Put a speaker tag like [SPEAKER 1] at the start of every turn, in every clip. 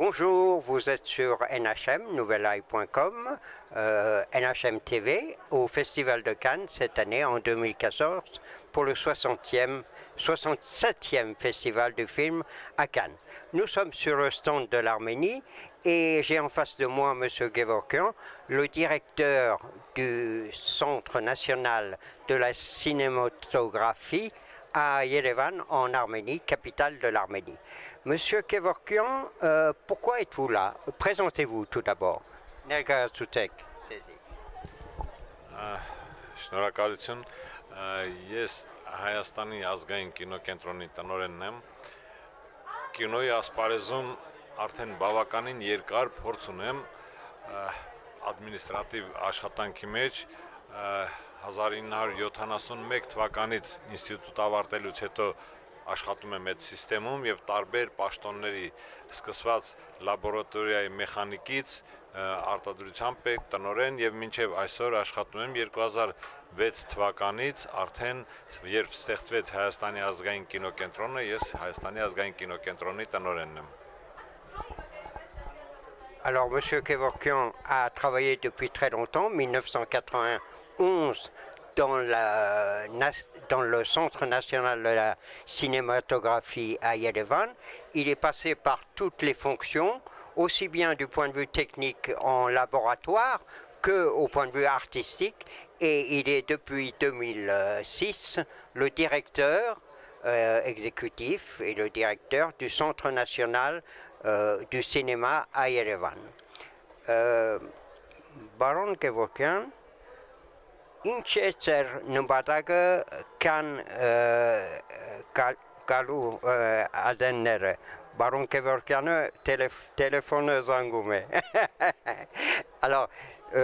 [SPEAKER 1] Bonjour, vous êtes sur NHM, nouvelleye.com, NHM TV, au Festival de Cannes cette année, en 2014, pour le 67e Festival du film à Cannes. Nous sommes sur le stand de l'Arménie et j'ai en face de moi M. Gevorkian, le directeur du Centre national de la cinématographie à Yerevan, en Arménie, capitale de l'Arménie. Monsieur Gevorkian, pourquoi êtes-vous là? Présentez-vous tout d'abord. Ներկայացուցեք ցեզի։
[SPEAKER 2] Շնորհակալություն։ Ես Հայաստանի ազգային կինոկենտրոնի տնօրենն եմ։ Կինոյի ասպարեզում արդեն բավականին երկար փորձ ունեմ ադմինիստրատիվ աշխատանքի մեջ 1971 թվականից ինստիտուտ ավարտելուց հետո աշխատում եմ այդ սիստեմում եւ տարբեր պաշտոնների սկսված լաբորատորիայի մեխանիկից արտադրության պետ տնօրեն եւ մինչեւ այսօր աշխատում եմ 2006 թվականից արդեն երբ ստեղծվեց Հայաստանի ազգային կինոկենտրոնը ես Հայաստանի ազգային կինոկենտրոնի տնօրենն եմ
[SPEAKER 1] Alors, M. Gevorkian a travaillé depuis très longtemps, 1991, dans le Centre national de la cinématographie à Yerevan. Il est passé par toutes les fonctions, aussi bien du point de vue technique en laboratoire qu'au point de vue artistique. Et il est depuis 2006 le directeur exécutif et le directeur du Centre national du cinéma à Yerevan. Baron Gevorkian, ինչ է ձեր նպատակը կան գալու ադենները Baron Gevorkian-ը téléphone զանգում է Alors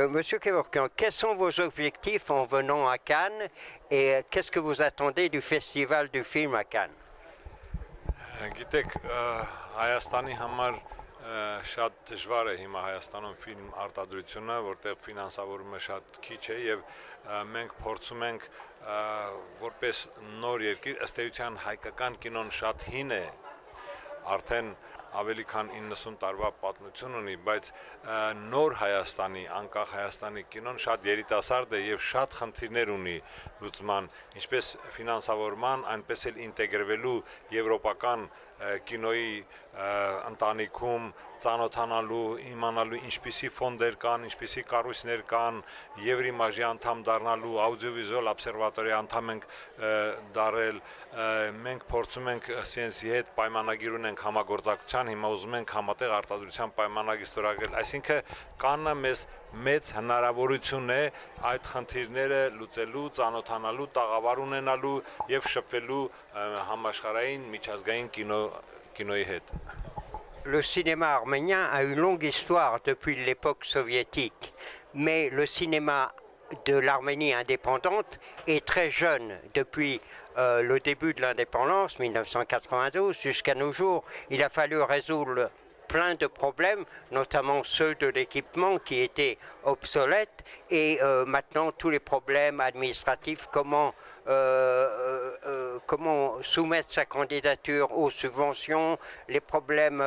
[SPEAKER 1] Monsieur Gevorkian, quels sont vos objectifs en venant à Cannes et qu'est-ce que vous attendez du festival du film à Cannes?
[SPEAKER 2] Գիտեք, Հայաստանի համար շատ դժվար է հիմա Հայաստանում ֆիլմ արտադրությունը, որտեղ ֆինանսավորումը շատ քիչ է եւ մենք փորձում ենք որպես նոր երկիր, ըստ էության հայկական կինոն շատ հին է, արդեն ավելի քան 90 տարվա պատմություն ունի, բայց նոր Հայաստանի, անկախ Հայաստանի կինոն շատ երիտասարդ է եւ շատ խնդիրներ ունի լուծման, ինչպես ֆինանսավորման, այնպես էլ ինտեգրվելու եվրոպական կինոյի ընտանիքում ծանոթանալու, իմանալու ինչպիսի ֆոնդեր կան, ինչպիսի կառույցներ կան, Եվրիմաժի անդամ դառնալու, աուդիովիզուալ օբսերվատորի անդամ ենք դարել, մենք փորձում ենք CNC-ի հետ պայմանագիր ունենք համագործակցության, հիմա ուզում ենք համատեղ արտադրության պայմանագիր ստորագրել, այսինքն Կաննը մեզ մեծ հնարավորություն է այդ խնդիրները լուծելու, ծանոթանալու, տաղավար ունենալու եւ շփվելու համաշխարհային միջազգային կինոյի հետ
[SPEAKER 1] Le cinéma arménien a une longue histoire depuis l'époque soviétique, mais le cinéma de l'Arménie indépendante est très jeune. Depuis le début de l'indépendance, 1992, jusqu'à nos jours, il a fallu résoudre plein de problèmes, notamment ceux de l'équipement qui étaient obsolètes, et maintenant tous les problèmes administratifs, comment soumettre sa candidature aux subventions, les problèmes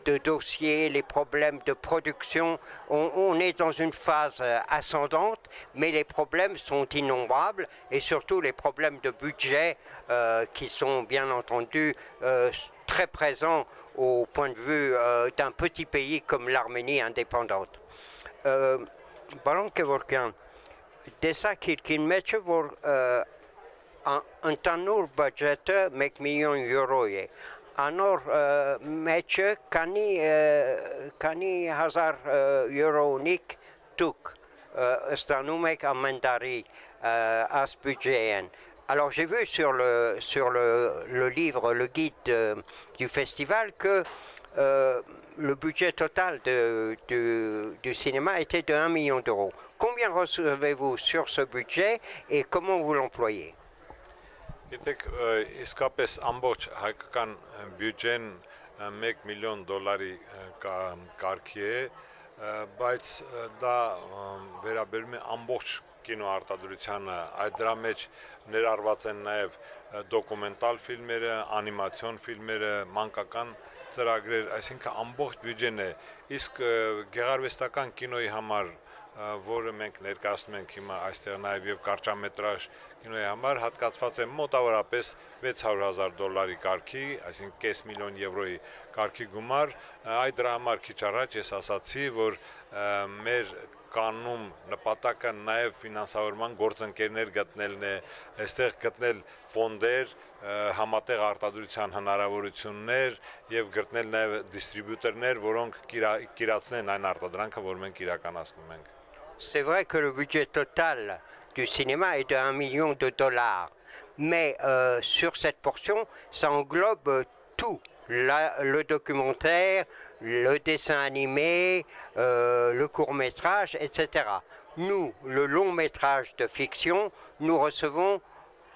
[SPEAKER 1] de dossiers, les problèmes de production. On est dans une phase ascendante, mais les problèmes sont innombrables et surtout les problèmes de budget qui sont bien entendu très présents au point de vue d'un petit pays comme l'Arménie indépendante. Baron Gevorkian, դեսա քիրքին մեջը, որ ընդանուր բջետը 1 միլիոն եվրո է, անոր մեջը քանի հազար եվրո ունիք դուք ստանում եք ամեն տարի աս բյուջեեն. Alors j'ai vu sur le livre, le guide du festival que le budget total du cinéma était de 1 million d'euros. Combien recevez-vous sur ce budget et comment vous l'employez?
[SPEAKER 2] Գիտեք, իսկապես ամբողջ հայկական բյուջեն 1 միլիոն դոլարի կարգի է, բայց դա վերաբերում է ամբողջ կինոարտադրությանը, այդ դրա մեջ ներառված են նաև դոկումենտալ ֆիլմերը, անիմացիոն ֆիլմերը, մանկական ծրագրեր, այսինքն ամբողջ բյուջեն է, իսկ գեղարվեստական կինոյի համար, որը մենք ներկայացնում ենք հիմա այստեղ նաև եւ կարճամետրաժ կինոյի համար հատկացված է մոտավորապես $600,000 կարգի, այսինքն կես միլիոն եվրոյի կարգի գումար, այդ դրա համար քիչ առաջ ես ասացի, որ մեր կանոնում նպատակը նաև ֆինանսավորման գործընկերներ գտնելն է, այստեղ գտնել ֆոնդեր, համատեղ արտադրության հնարավորություններ եւ գտնել նաև դիստրիբյուտորներ, որոնք կիրացնեն այն արտադրանքը, որ մենք իրականացնում ենք։
[SPEAKER 1] C'est vrai que le budget total du cinéma est de $1 million, mais sur cette portion, ça englobe tout, le documentaire, le dessin animé, le court-métrage, etc. Nous, le long-métrage de fiction, nous recevons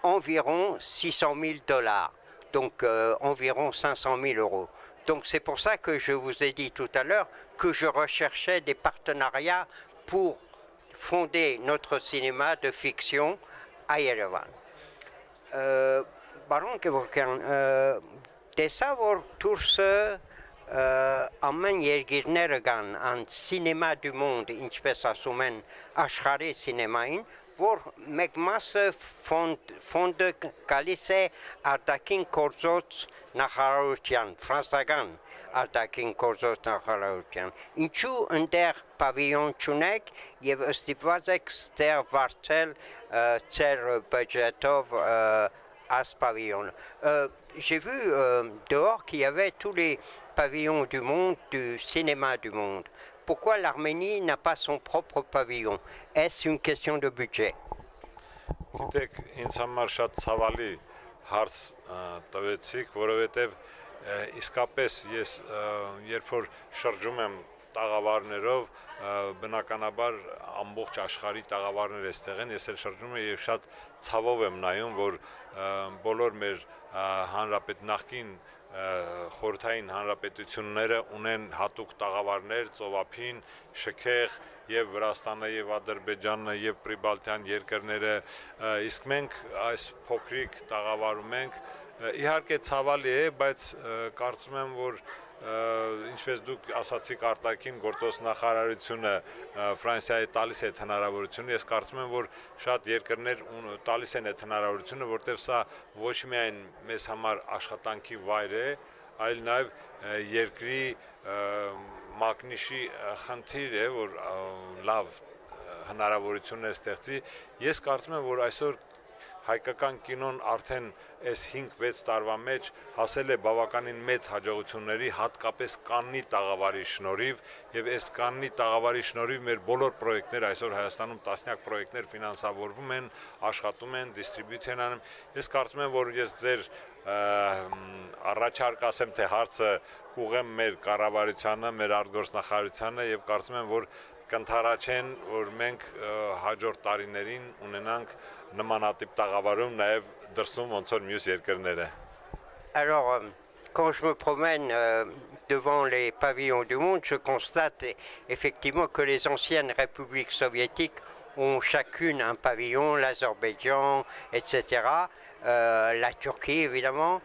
[SPEAKER 1] environ $600,000, donc environ 500 000 euros. Donc c'est pour ça que je vous ai dit tout à l'heure que je recherchais des partenariats pour fonder notre cinéma de fiction à Yerevan. Baron Kevorkian, տեսավոր դուրսը ամեն երկիրները կան ան սինեմա դու մոնդ, ինչպես ասում են աշխարհի սինեմային, որ մեկ մասը ֆոնդը գալիս է արտաքին գործոց նախարարության, ֆրանսական արտաքին գործոց նախարարության։ Ինչու ընդեղ պավիոն չունեք եւ ստիպված եք ստեղ վարձել ծեր բյուջետով pavillon. J'ai vu dehors qu'il y avait tous les pavillons du monde, du cinéma du monde. Pourquoi l'Arménie n'a pas son propre pavillon? Est-ce une question de budget?
[SPEAKER 2] Գիտեք, ինձ համար շատ ցավալի հարց տվեցիք, որովհետև իսկապես ես երբ որ շրջում եմ տաղավարներով, բնականաբար ամբողջ աշխարհի տաղավարներ էստեղ են, ես էլ շրջում եմ եւ շատ ցավով եմ նայում, որ բոլոր մեր հանրապետ նախկին խորհրդային հանրապետությունները ունեն հատուկ տաղավարներ, ծովափին, շքեղ եւ Վրաստանը եւ Ադրբեջանը եւ Պրիբալտյան երկրները, իսկ մենք այս փոքրիկ տաղավարում ենք, իհարկե ցավալի է, բայց կարծում եմ, որ ինչպես դուք ասացիք արտաքին գործոս նախարարությունը Ֆրանսիայի տալիս է հնարավորությունը, ես կարծում եմ, որ շատ երկրներ տալիս են այդ հնարավորությունը, որտեղ սա ոչ միայն մեզ համար աշխատանքի վայր է, այլ նաև երկրի մակնիշի խնդիր է, որ լավ հնարավորություններ ստեղծի։ Ես կարծում եմ, որ այսօր հայկական կինոն արդեն այս 5-6 տարվա մեջ հասել է բավականին մեծ հաջողությունների, հատկապես Կաննի տաղավարի շնորհիվ, եւ այս Կաննի տաղավարի շնորհիվ մեր բոլոր պրոյեկտները այսօր Հայաստանում տասնյակ պրոյեկտներ ֆինանսավորվում են, աշխատում են, դիստրիբյուցիա անում։ Ես կարծում եմ, որ ես ձեր առաջարկ ասեմ, թե հարցը կուղեմ մեր կառավարությանը, մեր արտգործնախարարությանը եւ կարծում եմ, որ կընթառաջեն, որ մենք հաջորդ տարիներին ունենանք նմանատիպ տաղավարում նաև դրսում ոնց որ մյուս երկրները։
[SPEAKER 1] Alors, quand je me promène devant les pavillons du monde, je constate effectivement que les anciennes républiques soviétiques ont chacune un pavillon, l'Azerbaïdjan, etc., la Turquie évidemment,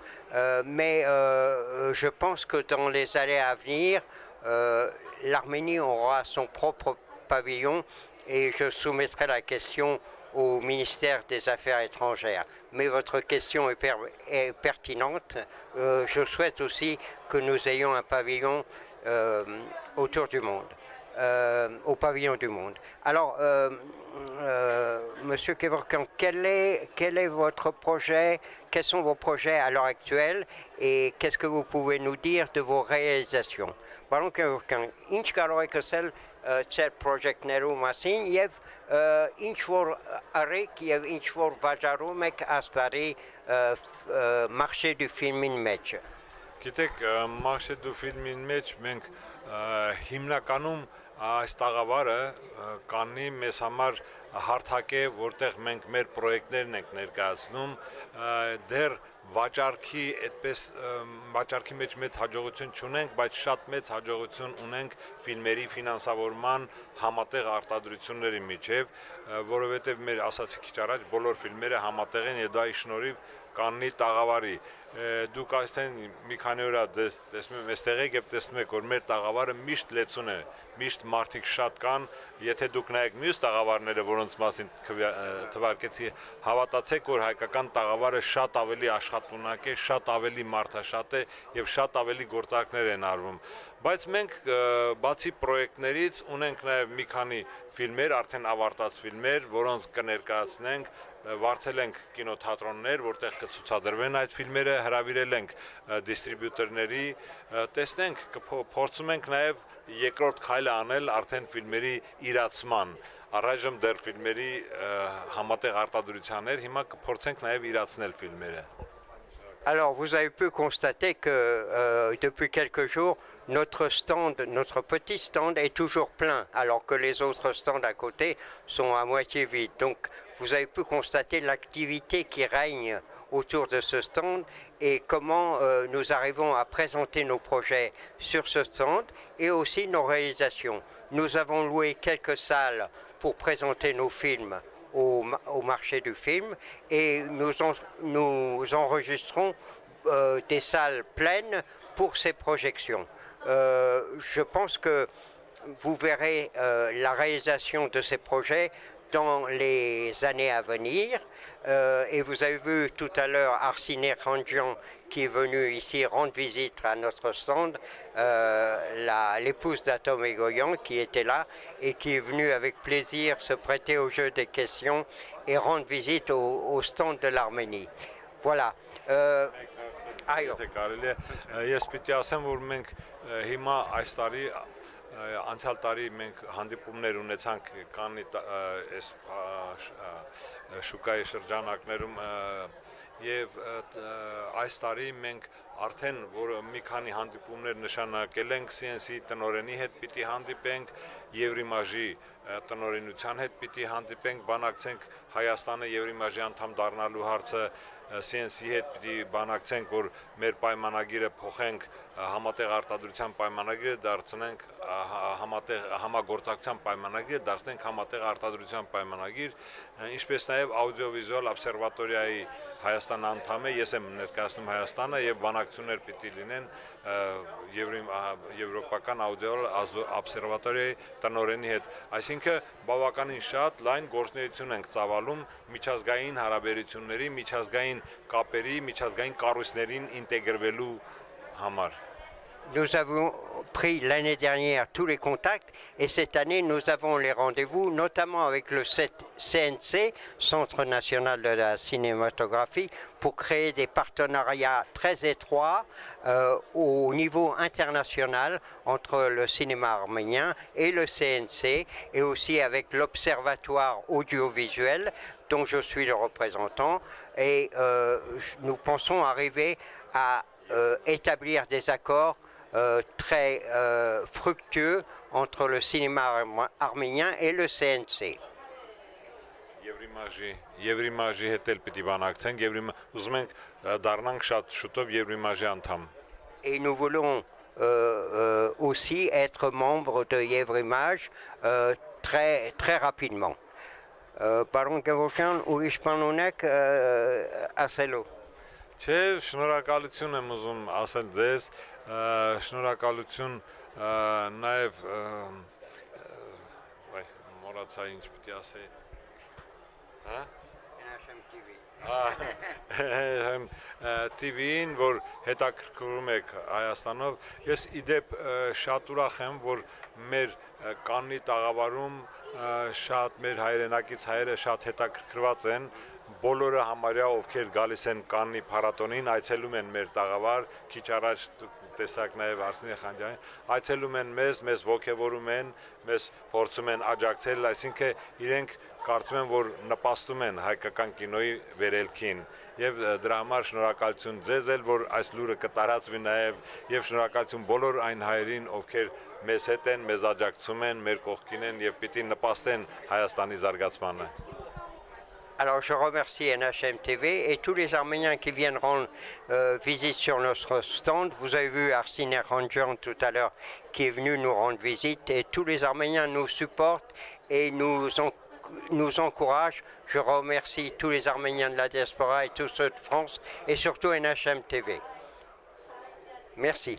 [SPEAKER 1] mais je pense que dans les années à venir, l'Arménie aura son propre pavillon et je soumettrai la question au ministère des Affaires étrangères. Mais votre question est pertinente. Je souhaite aussi que nous ayons un pavillon autour du monde, au pavillon du monde. Alors, Monsieur Kevorkian, quel est votre projet? Quels sont vos projets à l'heure actuelle et qu'est-ce que vous pouvez nous dire de vos réalisations? Baron Kevorkian, ինչ կարող եք ասել ծեր պրոջեկտներու մասին եւ ինչ որ արեք եւ ինչ որ վաճառում եք աստարի marché du film-in մեջ։
[SPEAKER 2] Գիտեք, marché du film-in մեջ մենք հիմնականում այս տաղավարը կանի մեզ համար հարթակ է, որտեղ մենք մեր պրոյեկտներն ենք ներկայացնում, դեռ վաճառքի այդպես վաճառքի մեջ մեծ հաջողություն չունենք, բայց շատ մեծ հաջողություն ունենք ֆիլմերի ֆինանսավորման համատեղ արտադրությունների միջև, որովհետև մեր ասացի քիչ առաջ բոլոր ֆիլմերը համատեղ են եւ դա ի շնորհիվ Կաննի տաղավարի դուք այստեղ մի քանի օր տեսնում եք այստեղ եք եւ տեսնում եք որ մեր տաղավարը միշտ լեցուն է միշտ մարդիկ շատ կան եթե դուք նայեք մյուս տաղավարները որոնց մասին թվարկեցի հավատացեք որ հայկական տաղավարը շատ ավելի աշխատունակ է շատ ավելի մարդաշատ է եւ շատ ավելի գործարքներ են արվում բայց մենք բացի պրոյեկտներից ունենք նաեւ մի քանի ֆիլմեր արդեն ավարտած ֆիլմեր որոնց կներկայացնենք վարձել ենք կինոթատրոններ, որտեղ կցուցադրվեն այդ ֆիլմերը, հրավիրել ենք դիստրիբյուտորների, տեսնենք, փորձում ենք նաև երկրորդ քայլը անել արդեն ֆիլմերի իրացման, առայժմ դեռ ֆիլմերի համատեղ արտադրությաններ, հիմա կփորձենք նաև իրացնել ֆիլմերը։
[SPEAKER 1] Alors, vous avez pu constater que depuis quelques jours, notre petit stand est toujours plein, alors que les autres stands à côté sont à moitié vides. Donc, vous avez pu constater l'activité qui règne autour de ce stand et comment nous arrivons à présenter nos projets sur ce stand et aussi nos réalisations. Nous avons loué quelques salles pour présenter nos films au marché du film et nous enregistrons des salles pleines pour ces projections. Je pense que vous verrez la réalisation de ces projets dans les années à venir et vous avez vu tout à l'heure Arsine Khandjian qui est venu ici rendre visite à notre stand, l'épouse d'Atom Egoyan qui était là et qui est venue avec plaisir se prêter au jeu des questions et rendre visite au stand de l'Arménie. Voilà.
[SPEAKER 2] Անցյալ տարի մենք հանդիպումներ ունեցանք Կաննի այս շուկայի շրջանակներում եւ այս տարի մենք արդեն որ մի քանի հանդիպումներ նշանակել ենք CNC տնօրենի հետ պիտի հանդիպենք Եվրիմաժի տնօրենության հետ պիտի հանդիպենք բանակցենք Հայաստանը Եվրիմաժի անդամ դառնալու հարցը CNC հետ պիտի բանակցենք որ մեր պայմանագիրը փոխենք համատեղ արտադրության պայմանագիրը դարձնենք համատեղ համագործակցության պայմանագիրը դարձնենք համատեղ արտադրության պայմանագիր ինչպես նաև աուդիովիզուալ օբսերվատորիայի Հայաստան անդամ է ես եմ ներկայացնում Հայաստանը եւ բանակցություններ պիտի լինեն եվրոպական աուդիովիզուալ օբսերվատորիայի տնօրենի հետ այսինքն բավականին շատ լայն գործունեություն ենք ծավալում միջազգային հարաբերությունների միջազգային կապերի միջազգային կառույցներին ինտեգրվելու համար
[SPEAKER 1] Nous avons pris l'année dernière tous les contacts et cette année nous avons les rendez-vous notamment avec le CNC, Centre national de la cinématographie, pour créer des partenariats très étroits au niveau international entre le cinéma arménien et le CNC et aussi avec l'Observatoire audiovisuel dont je suis le représentant et nous pensons arriver à établir des accords très fructueux entre le cinéma arménien et le CNC.
[SPEAKER 2] Եվրիմաժի հետ էլ պիտի բանակցենք, ուզում ենք դառնանք շատ շուտով Եվրիմաժի անդամ.
[SPEAKER 1] Et nous voulons aussi être membres de Yevrimaj très rapidement. Պարոն Գևորգյան, ուրիշ բան ունեք ասելու?
[SPEAKER 2] Չէ, շնորհակալություն եմ ուզում ասել ձեզ, շնորհակալություն նաև մոռացա ինչ պիտի ասեի։ Հա? TV-ին, որ հետաքրքրում եք Հայաստանով, ես իդեպ շատ ուրախ եմ, որ մեր Կաննի տաղավարում շատ մեր հայրենակից հայերը շատ հետաքրքրված են, բոլորը համարյա ովքեր գալիս են Կաննի փառատոնին, այցելում են մեր տաղավար, քիչ առաջ տեսակ նաև Արսինե Խանջյանին, այցելում են մեզ ոգևորում են, մեզ փորձում են աջակցել, այսինքն իրենք կարծում եմ, որ նպաստում են հայկական կինոյի վերելքին եւ դրա համար շնորհակալություն ձեզ էլ, որ այս լուրը կտարածվի նաեւ եւ շնորհակալություն բոլոր այն հայերին, ովքեր մեզ հետ են, մեզ աջակցում են, մեր կողքին են եւ պիտի նպաստեն Հայաստանի զարգացմանը։
[SPEAKER 1] Alors je remercie NHM TV et tous les Arméniens qui viendront visite sur notre stand. Vous avez vu Arsine Ranjan tout à l'heure qui est venu nous rendre visite et tous les Arméniens nous supportent et nous encouragent. Je remercie tous les Arméniens de la diaspora et tous ceux de France et surtout NHM TV. Merci.